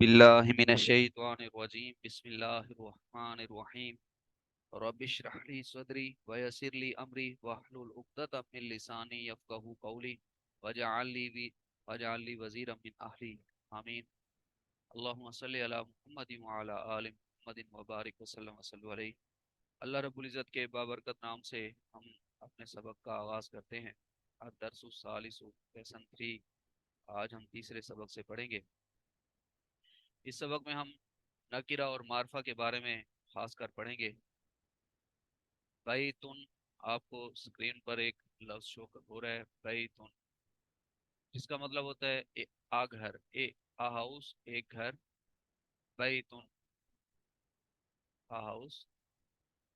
बिस्मिल्लाहिमिनश्शैतानिर्रजीम बिस्मिल्लाहिर्रहमानिर्रहीम रब्बिश्रह ली सदरी वयस्सिर ली अमरी वहलुल उक़दतम मिन लिसानी यफ़क़हू क़ौली वजअल ली वज़ीरम मिन अहली आमीन। अल्लाहुम्मा सल्लि अला मुहम्मदिन व अला आलि मुहम्मदिन व बारिक वसल्लम वसल्लु अलैहि। अल्लाह रब्बुल इज़्ज़त के बाबरकत नाम से हम अपने सबक का आगाज़ करते हैं। अद-दर्सुस सालिसु लेसन 3। आज हम तीसरे सबक से पढ़ेंगे। इस सबक में हम नकीरा और मारफा के बारे में खास कर पढ़ेंगे। भाई तुन, आपको स्क्रीन पर एक लफ्ज शो हो रहा है भाई तुन, जिसका मतलब होता है आ घर, आ हाउस, एक घर। भाई तुन, आ हाउस।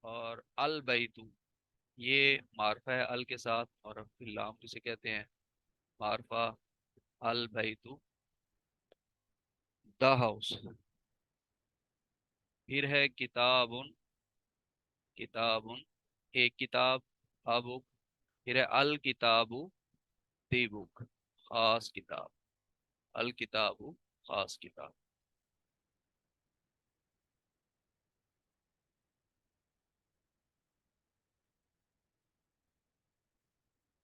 और अल बैतु, ये मारफा है अल के साथ, और फिर लाम जिसे कहते हैं मारफा। अल बैतु द हाउस। फिर है किताबुन, किताबुन एक किताब, आ बुक। फिर है अल किताबु दी बुक, खास किताब। अल किताबु खास किताब।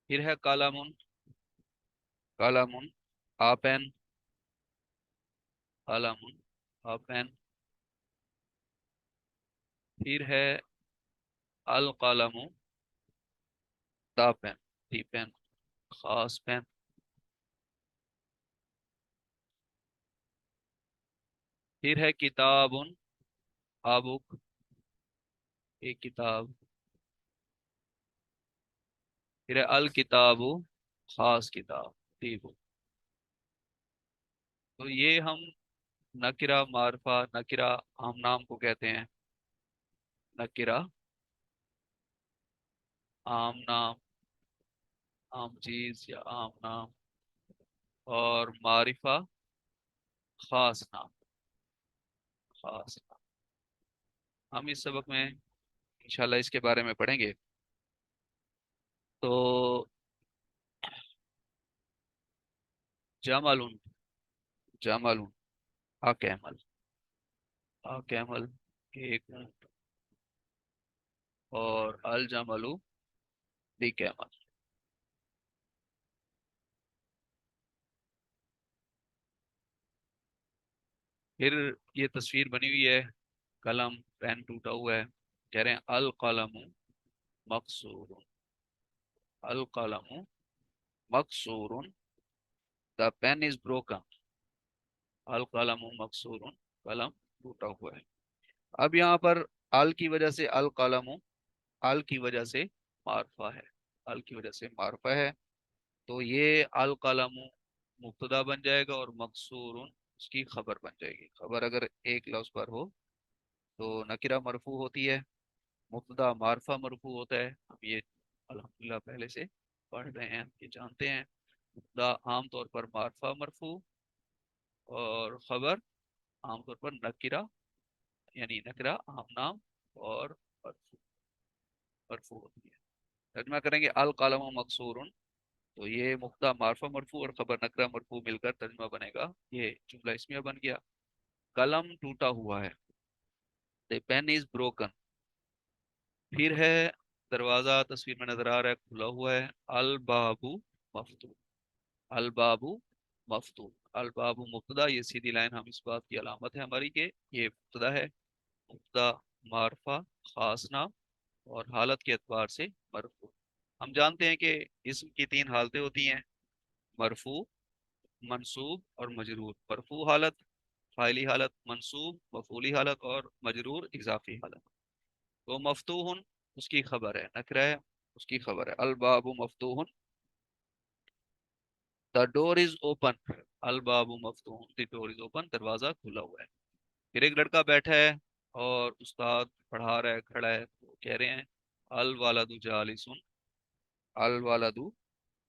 फिर है कलमुन, कलमुन आ पेन, कलमुन आ पेन। फिर है अल कलमु द पेन, दी पेन, खास पेन। फिर है किताबुन आ बुक, एक किताब। फिर है अल किताबु खास किताब, दी बुक। तो ये हम नकिरा मारफा, नकिरा आम नाम को कहते हैं। नकिरा आम नाम, आम चीज या आम नाम। और मारिफा खास नाम, खास नाम। हम इस सबक में इंशाल्लाह इसके बारे में पढ़ेंगे। तो जमलुन, जमलुन आ कैमल, आ कैमल एक ऊंट। और अल जमलु दी कैमल। फिर ये तस्वीर बनी हुई है, कलम पेन टूटा हुआ है। कह रहे हैं अल कलमु मकसूरुन, अल कलमु मकसूरुन द पेन इज ब्रोकन। अल कलमु मकसूरुन, कलम टूटा हुआ है। अब यहाँ पर अल की वजह से अल कलमु, अल की वजह से मारफा है, अल की वजह से मारफा है। तो ये अल कलमु मुब्तदा बन जाएगा और मकसूरुन उसकी खबर बन जाएगी। खबर अगर एक लफ्ज पर हो तो नकिरा मरफू होती है, मुब्तदा मारफा मरफू होता है। हम ये अल्हम्दुलिल्लाह पहले से पढ़ रहे हैं, ये जानते हैं। मुब्तदा आमतौर पर मारफा मरफू, और खबर आमतौर पर नकिरा, यानी नकिरा आम नाम और मरफू, मरफू होती है। तर्जमा करेंगे अल कलम मकसूरुन, तो ये मुब्तदा मारफा मरफू और खबर नकरा मरफू मिलकर तर्जमा बनेगा। ये जुमला इसमिया बन गया। कलम टूटा हुआ है, द पेन इज ब्रोकन। फिर है दरवाजा, तस्वीर में नजर आ रहा है, खुला हुआ है। अल बाबू मफ्तूह, अल बाबू मफ्तूह। अल बाबू मुब्तदा, ये सीधी लाइन हम इस बात की अलामत है हमारी कि ये मुब्तदा है। मुब्तदा मारफा खास नाम और हालत के एतबार से मरफू। हम जानते हैं कि इसम की तीन हालतें होती हैं, मरफू, मंसूब और मजरूर। मरफू हालत फाइली हालत, मंसूब मफूली हालत, और मजरूर इजाफी हालत। तो मफतूहन उसकी खबर है, नकरा है उसकी खबर है। अल बाबू मफतूहन द डोर इज ओपन, अल बाबू मफतूहन द डोर इज ओपन, दरवाजा खुला हुआ है। फिर एक लड़का बैठा है और उस्ताद पढ़ा रहा है, खड़ा है। तो कह रहे हैं अल वालदू जालिसुन, अल वालदू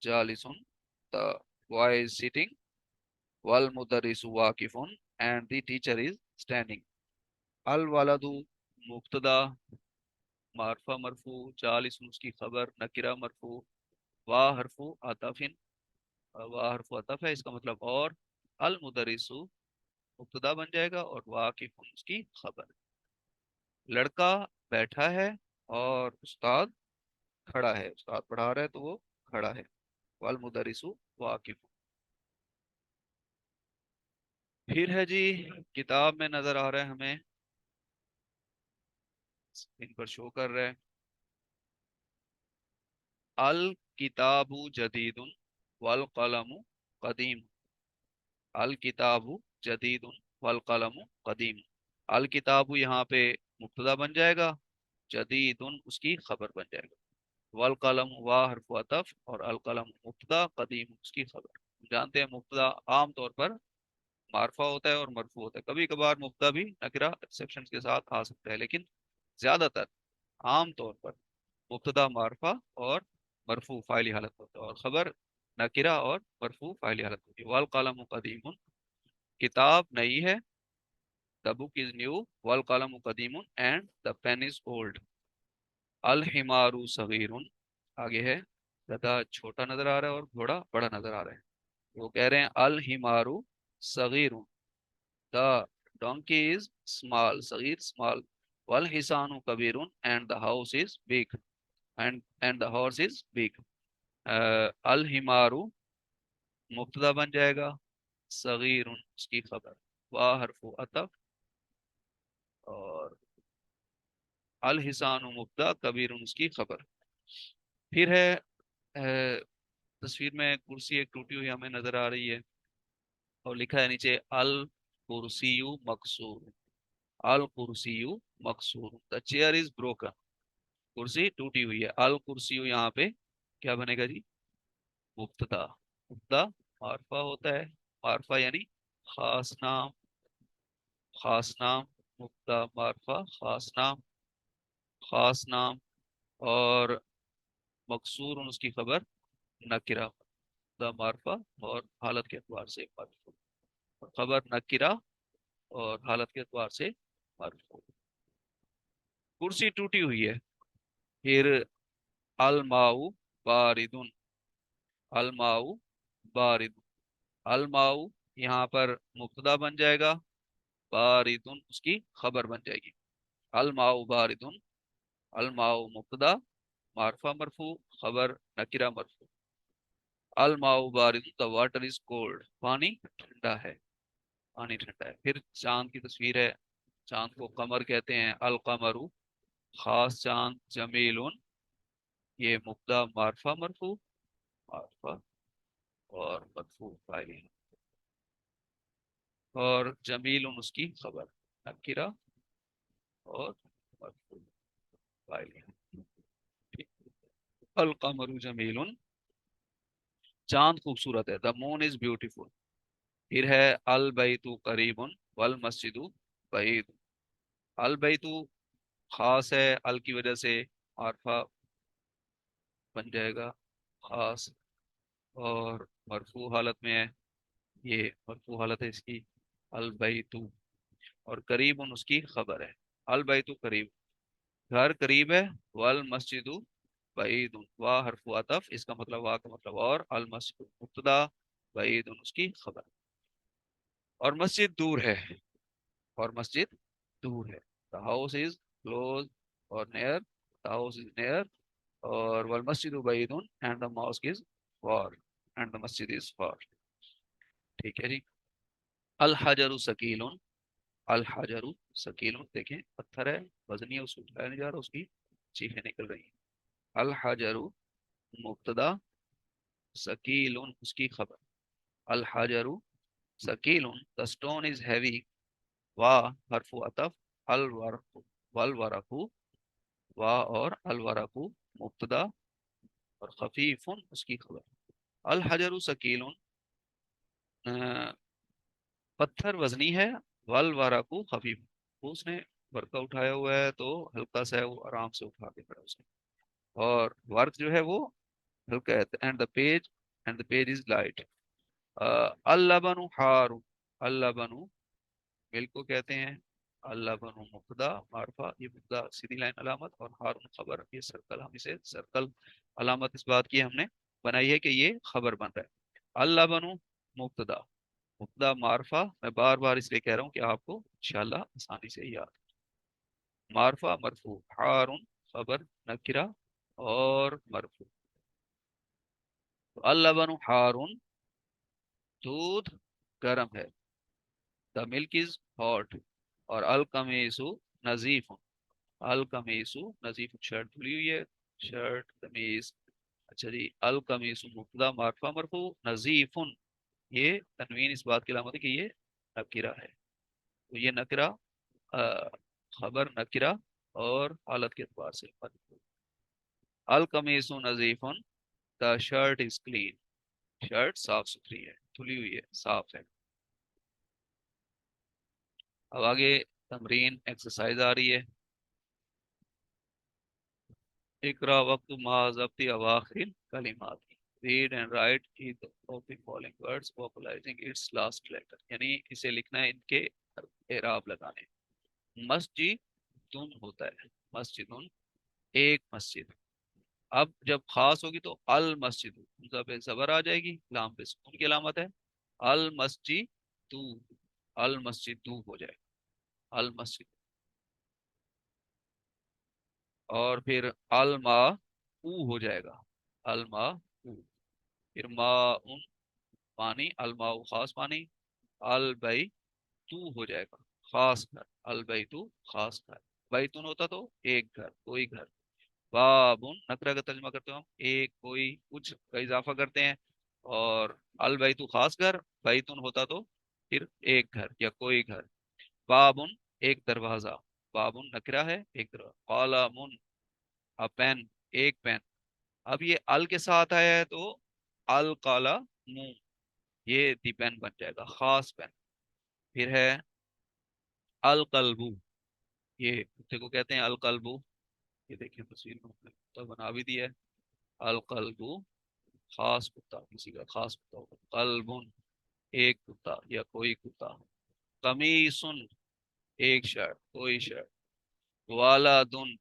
जालिसुन, द बॉय इज सिटिंग वल मुदर्रिसु वाकिफुन and the teacher is standing. अल वालदू मुब्तदा मारफा मरफू, जालिसुन उसकी खबर नकिरा मरफू, वाह हरफू आताफिन, वाह हरफू आताफ है, इसका मतलब और। अल मुदर्रिसु मुब्तदा बन जाएगा और वाकिफुन उसकी खबर। लड़का बैठा है और उस्ताद खड़ा है, उस्ताद पढ़ा रहा है तो वो खड़ा है। वल मुदरिसु वाकिफ। फिर है जी, किताब में नजर आ रहा है हमें, इन पर शो कर रहा है, अल किताबु जदीदुन वल कलमु कदीम। अल किताबु जदीदुन वल कलमु कदीम। अल किताबु यहाँ पे मुब्तदा बन जाएगा, जदीदुन उसकी खबर बन जाएगा। वल कलम वाह हरफ अतफ और अल कलम मुब्तदा, कदीम उसकी खबर। जानते हैं मुब्तदा आम तौर पर मारफा होता है और मरफू होता है, कभी कभार मुब्तदा भी नकरा एक्सेप्शन के साथ आ सकता है, लेकिन ज्यादातर आम तौर पर मुब्तदा मारफा और मरफू फाइली हालत होता है, और खबर नकिरा और मरफू फाइली हालत होती है। वल कलम कदीमुन, किताब नई है, द बुक इज न्यू, वल कलम कदीमुन and the pen is old. अल हिमारू सगीरुन, आगे है, गधा छोटा नजर आ रहा है और घोड़ा बड़ा नजर आ रहा है। वो कह रहे हैं अल हिमारू सगीरुन, द donkey is small, सगीर small, wal hisanu kabirun and the house is big, and the horse is big। अल हिमारू मुब्तदा बन जाएगा, सगीरुन उसकी खबर, वाह हरफु अतफ और अल हिसानु मुब्तदा, कबीरुन उसकी खबर। फिर है तस्वीर में कुर्सी एक टूटी हुई हमें नजर आ रही है और लिखा है नीचे अल कुर्सियु मकसूर। अल कुर्सियु मकसूर, द चेयर इज ब्रोकन, कुर्सी टूटी हुई है। अल कुर्सियु यहाँ पे क्या बनेगा जी, मुब्तदा। मुब्तदा मारफा होता है, मारफा यानी खास नाम, खास नाम, मुब्तदा मारफा खास नाम, खास नाम। और मकसूर उसकी खबर नकिरा, मुब्तदा मारफा और हालत के एतबार से मरफू, खबर नकिरा और हालत के एतबार से मरफू। कुर्सी टूटी हुई है। फिर अलमाऊ बारिदुन, अलमाऊ बारिदुन, अलमाऊ यहाँ पर मुब्तदा बन जाएगा, बारिदुन उसकी खबर बन जाएगी। अलमाऊ बारिदुन, अलमाऊ मुब्तदा, मारफा मरफू, खबर नकिरा मरफू। अलमाऊ बारिदुन, द वाटर इज कोल्ड, पानी ठंडा है, पानी ठंडा है। फिर चांद की तस्वीर है, चांद को कमर कहते हैं, अल कमरू खास चांद, जमीलुन ये मुब्तदा मारफा मरफू, मारफा और मरफू फाइल, और जमीलुन उसकी खबर नकिरा और मरफू फाइल। अल कमरू जमीलुन, चांद खूबसूरत है, द मून इज ब्यूटीफुल। फिर है अल बैतु करीबुन वल मस्जिदु बईद। अल बैतु खास है, अल की वजह से मारफा बन जाएगा खास, और मरफू हालत में है, ये मरफू हालत है इसकी, अल बैतु। और करीबुन उसकी खबर है, अल बैतु करीब, घर करीब है, वल मस्जिदु बईदुन, वाह हरफु अतफ, इसका मतलब वाह का मतलब और, अल मस्जिद मुब्तदा, बईदुन उसकी खबर। और मस्जिद दूर है, और मस्जिद दूर है, द हाउस इज क्लोज और near, the house is near, और वल मस्जिद बैदुन and the mosque is far, and the masjid is far. ठीक है जी। अल हजरु सकीलुन, अल हजरु सकीलुन, देखें पत्थर है, वजनी है, उसको उठाया नहीं जा रहा, उसकी चीखें निकल रही हैं। अल हजरु मुब्तदा, सकीलुन उसकी खबर। अल हजरु सकीलुन, द स्टोन इज हैवी, वाह हरफु अतफ, अल वरकु वल वरकु, वाह और अल वरकु मुब्तदा और खफीफुन उसकी खबर। अल हजरु सकीलुन, पत्थर वजनी है, वल वरकु खफीफ, उसने वर्का उठाया हुआ है तो हल्का सा है, वो आराम से उठा के खड़ा है उसने। और वर्क जो है वो हल्का है, and the page is light. अल्लाह बनु हारू, अल्लाह बनु मिल्क को कहते हैं, अल्लाह बनु मुब्तदा मारफा, ये मुब्तदा सीधी लाइन अलामत, और हारून खबर, ये सर्कल, हम इसे सर्कल अलामत इस बात की हमने बनाई है कि ये खबर बन रहा है। अल्लाह बनु मुब्तदा, मुब्तदा मुब्तदा मारफा, मैं बार बार इसलिए कह रहा हूँ कि आपको इंशाल्लाह आसानी से याद। मारफा मरफू, हारुन खबर नकिरा और मरफू। तो अल्लबनु हारुन, दूध गर्म है। The milk is hot. और अल कमीसु नजीफ, अल कमीसु नजीफ, शर्ट धुली हुई है, शर्ट कमीज। अच्छा जी, अल कमीसु मुब्तदा मारफा मरफू, नजीफुन, ये तनवीन इस बात की अलामत है कि ये नकिरा है। तो ये नकिरा अ, खबर नकिरा और हालत के एतबार से मरफू। अल कमीसु नजीफुन, द शर्ट इज क्लीन, शर्ट साफ सुथरी है, धुली हुई है, साफ है। अब आगे तमरीन एक्सरसाइज आ रही है। इकरा वक्त माजब्ती अवाखिर कलिमात, read and write each of the following words vocalising its last letter, यानी इसे लिखना है इनके एराब लगाने। मस्जिदुन होता है, मस्जिदुन एक मस्जिद। अब जब खास होगी तो अल मस्जिद, पे जबर आ जाएगी, लाम पे सुकून की अलामत है। अल मस्जिद तू, अल मस्जिद तू हो जाएगा, अल मस्जिद। और फिर अल मा ऊ हो जाएगा, अल मा ऊ। फिर मा उन, पानी, अल मा ऊ खास पानी। अल बई तू हो जाएगा, खास घर, अल बई तू खास घर। बैतुन होता तो एक घर, कोई घर। बाबुन नकरा का तर्जमा करते हो हम, एक कोई कुछ का इजाफा करते हैं। और अल बैतु खास घर, बैतुन होता तो फिर एक घर या कोई घर। बाबुन एक दरवाजा, बाबुन नकरा है, एक दरवाजा। कलमुन अ पेन, एक पेन। अब ये अल के साथ आया है तो अल काला मुंह, ये दी पेन बन जाएगा, खास पेन। फिर है अल कल्बू, ये कुत्ते को कहते हैं अल कल्बू। ये देखिए तस्वीर में हमने कुत्ता बना भी दिया है। अल कल्बू खास कुत्ता, किसी का खास कुत्ता होगा। कल्बुन एक कुत्ता या कोई कुत्ता। कमीसुन एक शर्ट, कोई शर्ट। वालादुन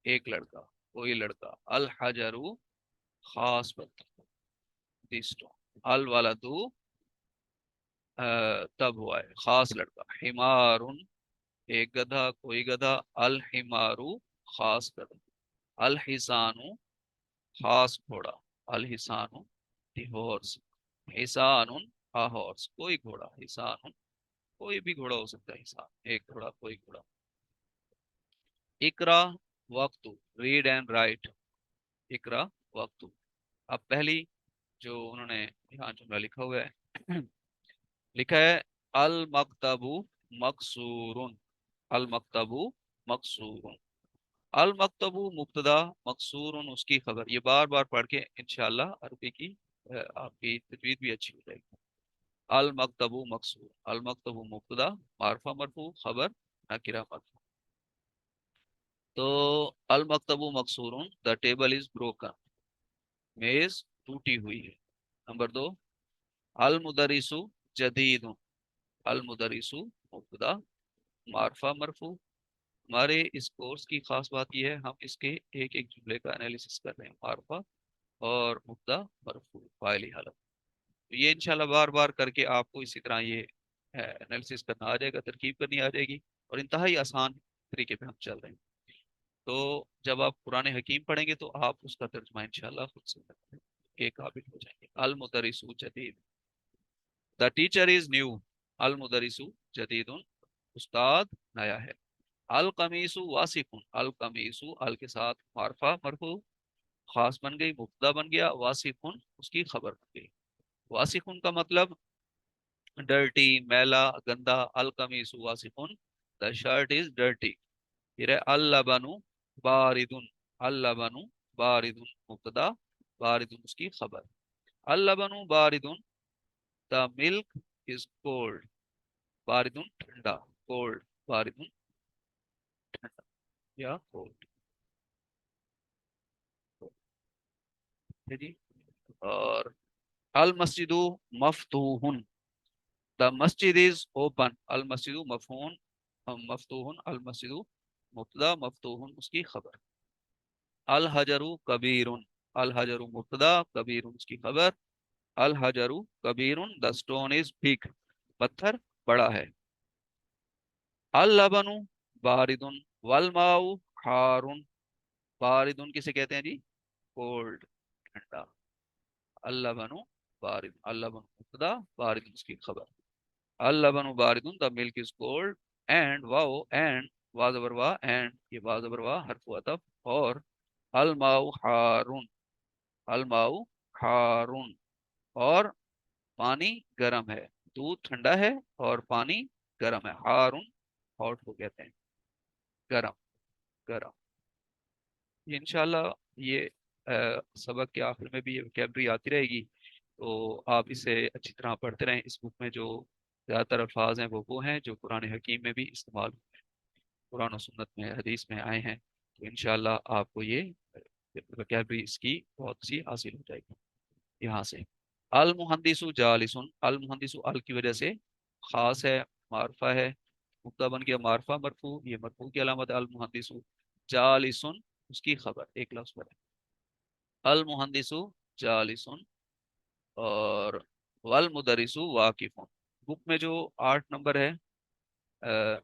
एक लड़का, कोई लड़का। अल हजरु खास पत्थर, अल वालदू तब हुआ है, खास लड़का। हिमारुन एक गधा, कोई गधा। अल हिमारू खास गधा। अल हिसानु खास घोड़ा, अल हिसानु दी हॉर्स। हिसानुन आ हॉर्स, कोई घोड़ा। हिसानुन कोई भी घोड़ा हो सकता है, हिसान एक घोड़ा, कोई घोड़ा। इकरा वक्तु, रीड एंड राइट। इकरा वक्तु। अब पहली जो उन्होंने यहाँ जुमला लिखा हुआ है, लिखा है अल मकतबु मकसूरुन, अल मकतबु मकसूरुन। अल मकतबु मुब्तदा, मकसूरुन उसकी खबर। ये बार बार पढ़ के इंशाल्लाह अरबी की आपकी तजवीद भी अच्छी हो जाएगी। अल मकतबु मकसूर, अल मकतबु मुब्तदा, मारफा मरफू, खबर नकिरा मरफू। तो अल मकतबु मकसूरुन, द टेबल इज ब्रोकन, मेज टूटी हुई है। नंबर दो, अल मुदरिसु जदीदुन, अल मुदरिसु मुब्तदा, मारफा मरफू। हमारे इस कोर्स की खास बात यह है, हम इसके एक एक जुमले का एनालिसिस कर रहे हैं, मारफा और मुब्तदा मरफू फाइली हालत। तो ये इंशाल्लाह बार बार करके आपको इसी तरह ये एनालिसिस करना आ जाएगा, तरकीब करनी आ जाएगी। और इंतहाई आसान तरीके पे हम चल रहे हैं। तो जब आप कुरान हकीम पढ़ेंगे तो आप उसका तर्जुमा इंशाल्लाह खुद से करने के काबिल हो जाएंगे। अल मुदरिसु जदीद, द टीचर इज न्यू। अल मुदरिसु जदीदुन, उस्ताद नया है। अल कमीसु वासिकुन, अल कमीसु अल के साथ मारफा मरफू, खास बन गई, मुब्तदा बन गया। वासिकुन उसकी खबर बन गई। वासिकुन का मतलब डर्टी, मैला, गंदा। अल कमीसु वासिकुन, द शर्ट इज डर्टी। फिर है अल लबनु बारिदुन, अल लबनु बारिदुन मुब्तदा, बारिदुन उसकी खबर। अल लबनु बारिदुन, द मिल्क इज कोल्ड। बारिदुन ठंडा, कोल्ड, बारिदुन ठंडा या कोल्ड। ठीक है जी। और अल मस्जिदु मफ्तूहुन, द मस्जिद इज ओपन। अल मस्जिदु मफून मफ्तूहुन, अल मस्जिदु मुब्तदा, मफ्तूहुन उसकी खबर। अल हजरु कबीरुन, अल हजरु मुब्तदा, कबीरुन उसकी खबर। अल हजरु कबीरुन, द स्टोन इज बिग। पत्थर बड़ा है। अल लबनु बारिदुन वल माऊ हारुन। बारिदुन किसे कहते हैं जी? कोल्ड, ठंडा। अल लबनु बारिद, अल लबनु मुब्तदा, बारिदुन उसकी खबर। अल लबनु बारिदुन, the milk is cold. And वाओ, एंड वाज अबर वाह, एंड ये वाज अबर वाह हरफ अतफ। और अल माऊ हारुन, अल माऊ हारुन, और पानी गर्म है। दूध ठंडा है और पानी गर्म है। हारून हॉट को कहते हैं, गर्म, गर्म। ये इंशाल्लाह ये सबक के आखिर में भी ये वोकैबलरी आती रहेगी, तो आप इसे अच्छी तरह पढ़ते रहें। इस बुक में जो ज़्यादातर अल्फाज हैं वो हैं जो कुरान हकीम में भी इस्तेमाल, कुरान और सुन्नत में, हदीस में आए हैं। तो इंशाल्लाह आपको ये वोकैबलरी इसकी बहुत सी हासिल हो जाएगी यहाँ से। अल मुहंदिसु जालिसुन, अल मुहंदिसु अल की वजह से खास है, मारफा है, मुब्तदा बन गया मारफा मरफू, ये मरफू की अलामत है। अल मुहंदिसु जालिसुन उसकी खबर, एक लफ्ज पर है। अल मुहंदिसु जालिसुन, और वल मुदरिसु वाकिफुन। बुक में जो 8 नंबर है,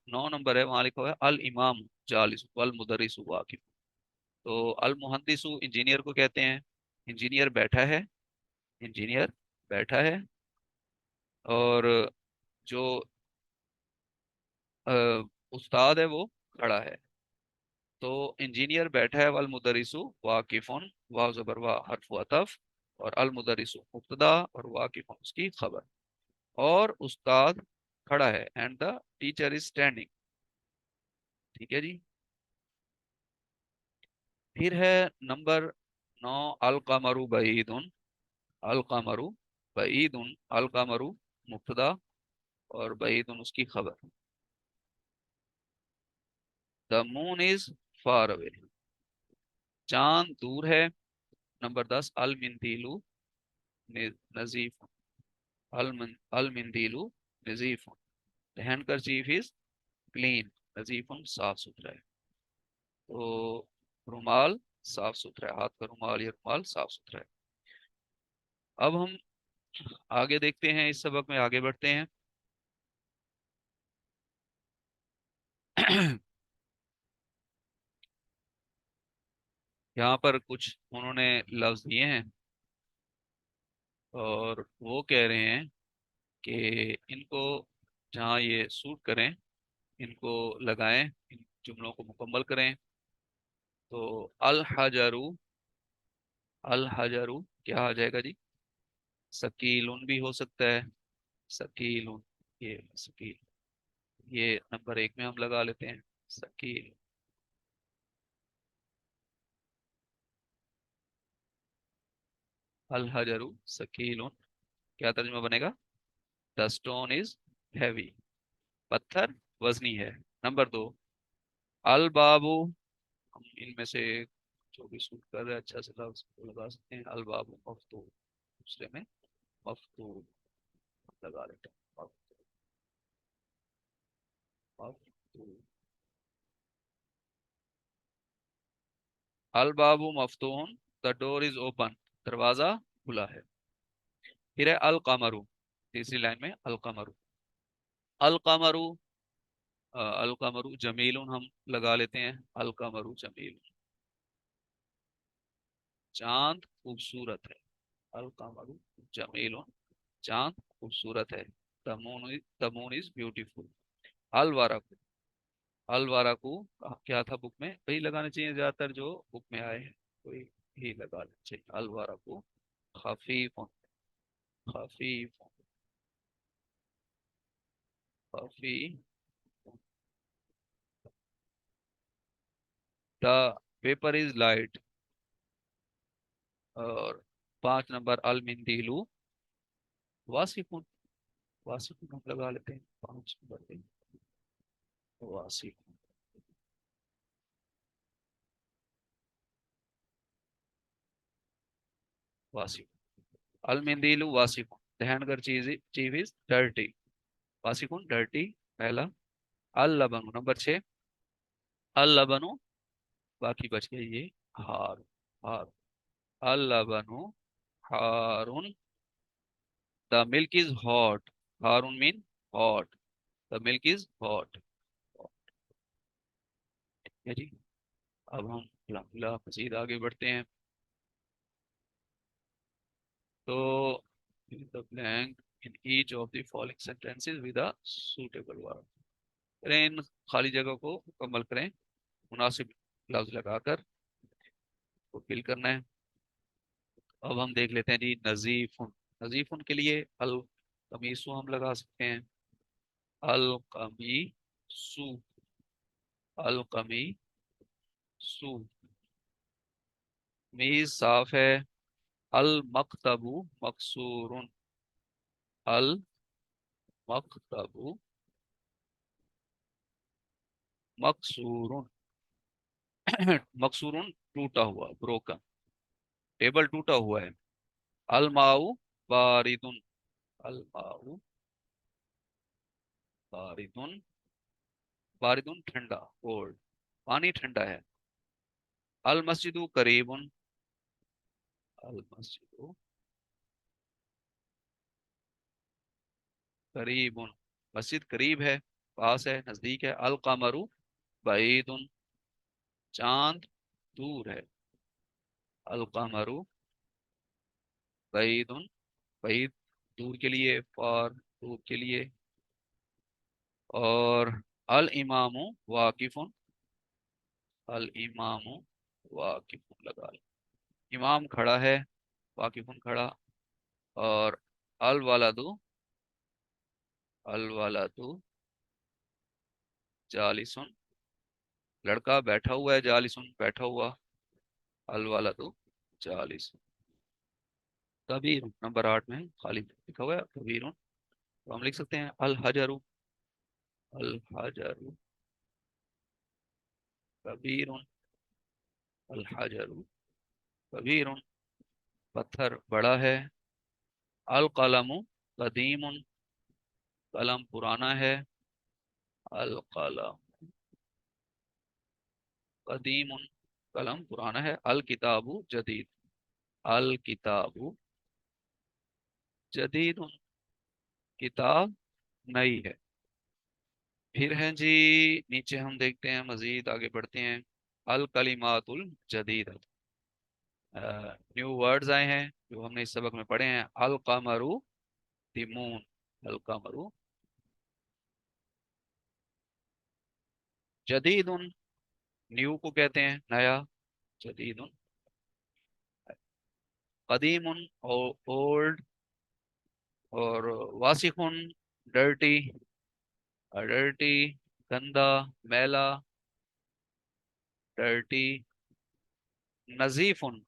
9 नंबर है, वहां लिखा हुआ है अल इमाम जालिस वल मुदरिसु वाकिफ। तो अल मुहंदिसु इंजीनियर को कहते हैं, इंजीनियर बैठा है, इंजीनियर बैठा है। और जो अ, उस्ताद है वो खड़ा है। तो इंजीनियर बैठा है, वल मुदरिसु वाकिफुन, वाव जबर वा हर्फ अतफ, और अल मुदरिसु मुब्तदा, और वाकिफुन उसकी खबर। और उस्ताद खड़ा है, and the teacher is standing. ठीक है जी। फिर है नंबर 9, अल कमरु बईदुन, अल कमरु बईदुन, अल कमरु मुब्तदा, और बईदुन उसकी खबर। The moon is far away, चांद दूर है। नंबर 10, अल मिंदीलु नजीफ, अल मिंदीलु नजीफ, द हैंडकरचीफ इज क्लीन, नजीफुन साफ सुथरा है। तो रुमाल साफ सुथरा है, हाथ का रुमाल या रुमाल साफ सुथरा है। अब हम आगे देखते हैं, इस सबक में आगे बढ़ते हैं। यहाँ पर कुछ उन्होंने लफ्ज दिए हैं, और वो कह रहे हैं कि इनको जहाँ ये सूट करें इनको लगाएं, इन जुमलों को मुकम्मल करें। तो अल हजरू, अल हजरू क्या आ जाएगा जी? सकीलुन भी हो सकता है, सकीलुन, ये सकील, ये नंबर 1 में हम लगा लेते हैं, सकील। अल हजरू सकीलुन, क्या तर्जुमा बनेगा? द स्टोन इज हैवी, पत्थर वजनी है। नंबर 2, अल बाबू, हम इनमें से जो भी सूट कर रहे हैं अच्छा से लफ्ज को लगा सकते हैं। अल बाबू मफतूह, दूसरे में मफतूह लगा लेते हैं, मफतूह। अल बाबू मफतून, द डोर इज ओपन, दरवाजा खुला है। फिर है अल कमरू, तीसरी लाइन में अल कमरू, अल कमरू, अल कमरू जमीलुन हम लगा लेते हैं, अल कमरू जमील, चांद खूबसूरत है। अल कमरू जमीलुन, चांद खूबसूरत है। The moon is beautiful. अल वारकू, अल वारकू क्या था बुक में? वही लगाने चाहिए ज्यादातर जो बुक में आए हैं, वही ही लगा लेना चाहिए। अल वारकू खफीफ, खफीफ, खफी। द पेपर इज लाइट, और 5 नंबर अल मिंदीलू वासिकुन, वासिकुन हम लगा लेते हैं 5 नंबर पे, वासिकुन, वासिकुन, अल मिंदीलू वासिकुन, द हैंडकर चीज इज डर्टी, वासिकुन डर्टी, पहला। अल लबनु नंबर 6, अल लबनु, बाकी बच गया ये हार, हार, अल लबनु हारून, द मिल्क इज हॉट, हारून mean hot, the milk is hot. ठीक है जी। अब हम अल्हम्दुलिल्लाह मजीद आगे बढ़ते हैं। तो fill the blank in each of the following sentences with a suitable verb। करें इन खाली जगह को मुकम्मल करें, मुनासिब लफ्ज लगाकर को फिल करना है। अब हम देख लेते हैं जी नजीफुन। नजीफुन के लिए अल कमीसु हम लगा सकते हैं। अल कमीसु, अल कमीसु। मीज साफ है। अल मकतबु मकसूरुन, अल मकतबु मकसूरुन। मकसूरुन टूटा हुआ, ब्रोकन। टेबल टूटा हुआ है। अल माऊ बारिदुन, अल माऊ बारिदुन, बारिदुन ठंडा, कोल्ड। पानी ठंडा है। अल मस्जिदु करीबुन, अल मस्जिदु करीबुन, मस्जिद करीब है, पास है, नजदीक है। अल कमरु बईदुन, चांद दूर है। अल कमरु बईदुन, बईद दूर के लिए, फॉर दूर के लिए। और अल इमामु वाकिफुन, अल इमामु वाकिफुन लगा लो। इमाम खड़ा है, वाकिफुन खड़ा। और अल वालदु, अल वालदु जालिसुन, लड़का बैठा हुआ है, जालिसुन बैठा हुआ। अल वालदु जालिसुन। कबीर नंबर 8 में खाली लिखा हुआ है कबीर, तो हम लिख सकते हैं अल हजरु, अल हजरु कबीर, अल हजरु कबीर। पत्थर बड़ा है। अल कलमु कदीम, कलम पुराना है। अल कलम कदीम, कलम पुराना है। अल किताबु जदीद, अल किताबु जदीद, किताब नई है। फिर है जी नीचे हम देखते हैं, मजीद आगे बढ़ते हैं। अल कलिमातुल जदीद, न्यू वर्ड्स आए हैं जो हमने इस सबक में पढ़े हैं। अल कमरु तिमून, अल कमरु जदीदुन, न्यू को कहते हैं नया, जदीदुन। कदीमुन ओल्ड। और वासिकुन डर्टी, डर्टी गंदा, मैला, डर्टी। नजीफुन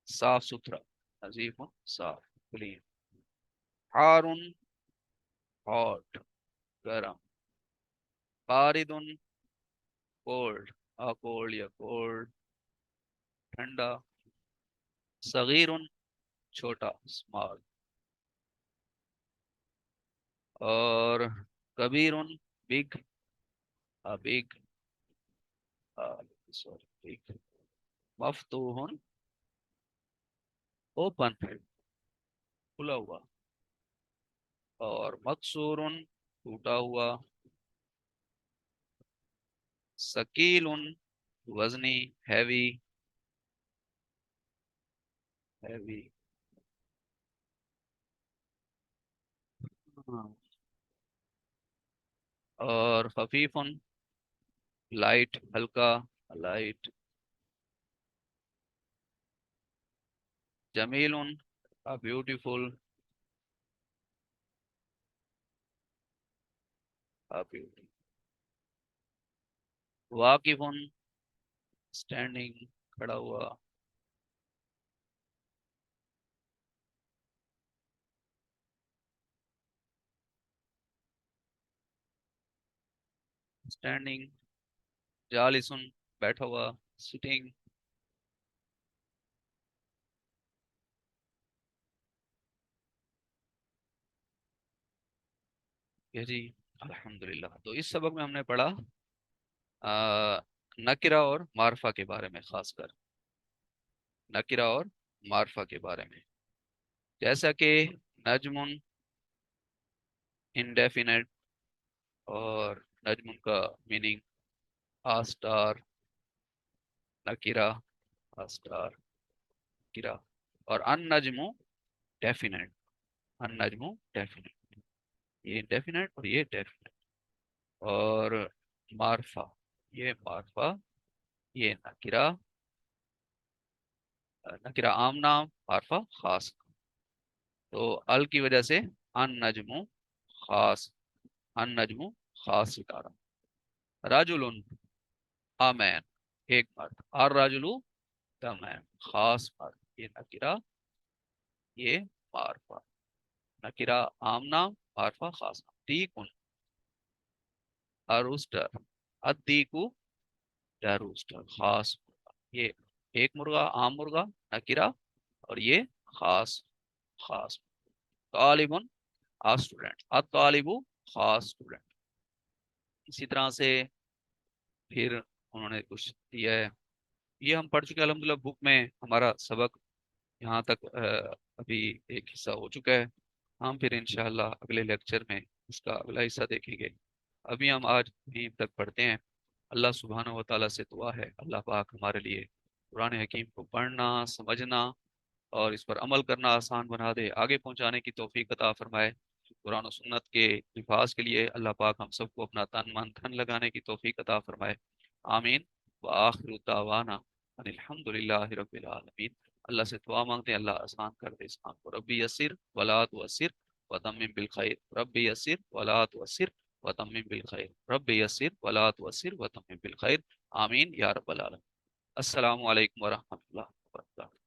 साफ सुथरा, नजीफुन साफ, क्लीन। हारुन हॉट, गरम। बारिदुन कोल्ड, कोल्ड या कोल्ड, ठंडा। सगीरुन छोटा, स्मॉल। और कबीरुन बिग, बिग, सॉरी बिग। मफ्तूहुन ओपन, खुला हुआ। और मकसूरुन टूटा हुआ। सकीलुन वजनी, हैवी, हैवी। हाँ। और खफीफुन लाइट, हल्का, लाइट। जमीलुन ब्यूटीफुल, ब्यूटी। वाकिफुन स्टैंडिंग, खड़ा हुआ। स्टैंडिंग। जालिसुन बैठा हुआ, सिटिंग। ये जी अल्हम्दुलिल्लाह। तो इस सबक में हमने पढ़ा नकिरा और मारफा के बारे में, खासकर नकिरा और मारफा के बारे में। जैसा कि नजमुन इंडेफिनेट, और नजम का मीनिंग आ स्टार, नकीरा, आ स्टार, किरा। और अन नजमु डेफिनेट, अन नजमु डेफिनेट, ये डेफिनेट और ये डेफिनेट। और मारफा, ये मारफा, ये नकीरा, नकीरा आम नाम, मारफा खास। तो अल की वजह से अन नजमु खास, अन नजमु खास सितारा। राजुलुन आमैन, एक मर्द। आर राजुलु तमैन, खास मर्द। ये नकीरा, ये मारफा। नकीरा आम नाम, मारफा खास नाम। तीकुन अरूस्टर, अदीकु डरूस्टर, खास मुर्गा। ये एक मुर्गा, आम मुर्गा, नकीरा, और ये खास, खास। तालिबुन आ स्टूडेंट, अ तालिबु खास स्टूडेंट। इसी तरह से फिर उन्होंने कुछ दिया है, ये हम पढ़ चुके हैं अल्हम्दुलिल्लाह बुक में। हमारा सबक यहाँ तक अभी एक हिस्सा हो चुका है। हम फिर इंशाअल्लाह अगले लेक्चर में इसका अगला हिस्सा देखेंगे। अभी हम आज यहीं तक पढ़ते हैं। अल्लाह सुब्हानहू व तआला से दुआ है, अल्लाह पाक हमारे लिए कुरान हकीम को पढ़ना, समझना और इस पर अमल करना आसान बना दे, आगे पहुंचाने की तौफीक अता फरमाए। कुरान और सुन्नत के हिफाज के लिए अल्लाह पाक हम सबको अपना तन मन धन लगाने की तौफीक अता फरमाए। आमीन। व आखिरु दावाना अनिल हम्दुलिल्लाहि रब्बिल आलमीन। अल्लाह से दुआ मांगते हैं, अल्लाह आसान कर दे इस काम को। रब्बी यस्सिर वला तुअस्सिर व तम्मिम बिल खैर, रब्बी यस्सिर वला तुअस्सिर व तम्मिम बिल खैर, रब्बी यस्सिर वला तुअस्सिर व तम्मिम बिल खैर। आमीन या रब्बल आलमीन। अस्सलामु अलैकुम व रहमतुल्लाहि व बरकातहू।